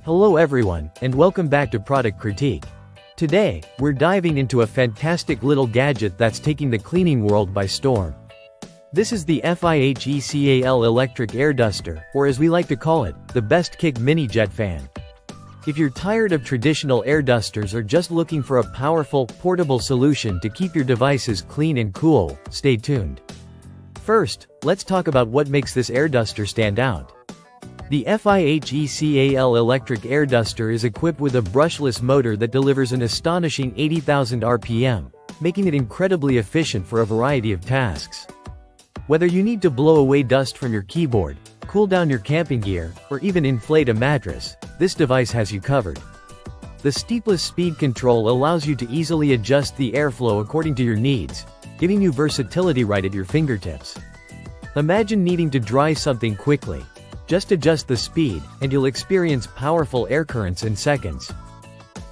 Hello everyone, and welcome back to Product Critique. Today, we're diving into a fantastic little gadget that's taking the cleaning world by storm. This is the FIHECAL electric air duster, or as we like to call it, the best kick mini jet fan. If you're tired of traditional air dusters or just looking for a powerful, portable solution to keep your devices clean and cool, stay tuned. First, let's talk about what makes this air duster stand out. The FIHECAL electric air duster is equipped with a brushless motor that delivers an astonishing 80,000 RPM, making it incredibly efficient for a variety of tasks. Whether you need to blow away dust from your keyboard, cool down your camping gear, or even inflate a mattress, this device has you covered. The steepless speed control allows you to easily adjust the airflow according to your needs, giving you versatility right at your fingertips. Imagine needing to dry something quickly. Just adjust the speed, and you'll experience powerful air currents in seconds.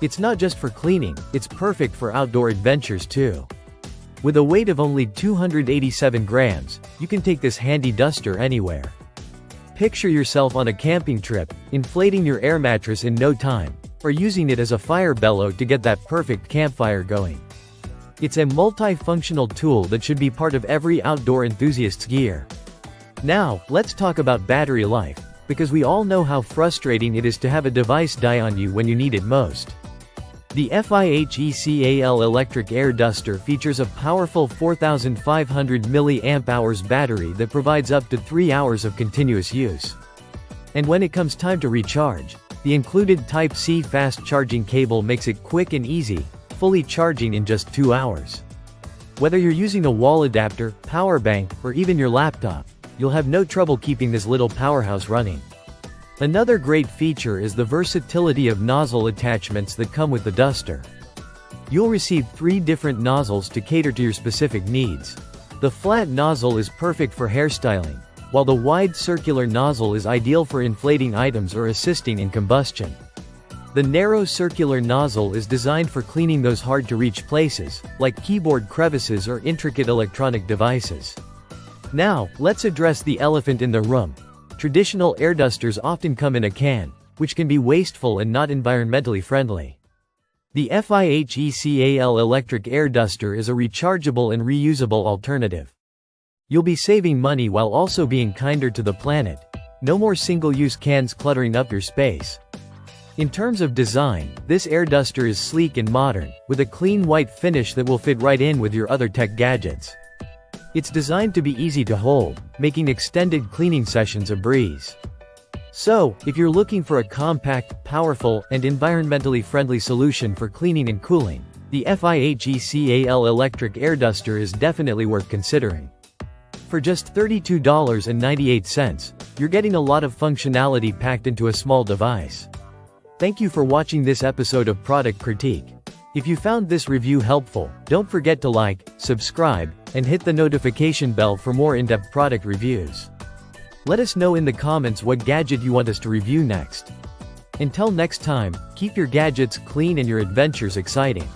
It's not just for cleaning, it's perfect for outdoor adventures too. With a weight of only 287 grams, you can take this handy duster anywhere. Picture yourself on a camping trip, inflating your air mattress in no time, or using it as a fire bellow to get that perfect campfire going. It's a multifunctional tool that should be part of every outdoor enthusiast's gear. Now, let's talk about battery life, because we all know how frustrating it is to have a device die on you when you need it most. The FIHECAL electric air duster features a powerful 4,500 mAh battery that provides up to 3 hours of continuous use. And when it comes time to recharge, the included Type-C fast charging cable makes it quick and easy, fully charging in just 2 hours. Whether you're using a wall adapter, power bank, or even your laptop, you'll have no trouble keeping this little powerhouse running. Another great feature is the versatility of nozzle attachments that come with the duster. You'll receive 3 different nozzles to cater to your specific needs. The flat nozzle is perfect for hairstyling, while the wide circular nozzle is ideal for inflating items or assisting in combustion. The narrow circular nozzle is designed for cleaning those hard-to-reach places, like keyboard crevices or intricate electronic devices. Now, let's address the elephant in the room. Traditional air dusters often come in a can, which can be wasteful and not environmentally friendly. The FIHECAL electric air duster is a rechargeable and reusable alternative. You'll be saving money while also being kinder to the planet. No more single-use cans cluttering up your space. In terms of design, this air duster is sleek and modern, with a clean white finish that will fit right in with your other tech gadgets. It's designed to be easy to hold, making extended cleaning sessions a breeze. So, if you're looking for a compact, powerful, and environmentally friendly solution for cleaning and cooling, the FIHECAL electric air duster is definitely worth considering. For just $32.98, you're getting a lot of functionality packed into a small device. Thank you for watching this episode of Product Critique. If you found this review helpful, don't forget to like, subscribe, and hit the notification bell for more in-depth product reviews. Let us know in the comments what gadget you want us to review next. Until next time, keep your gadgets clean and your adventures exciting.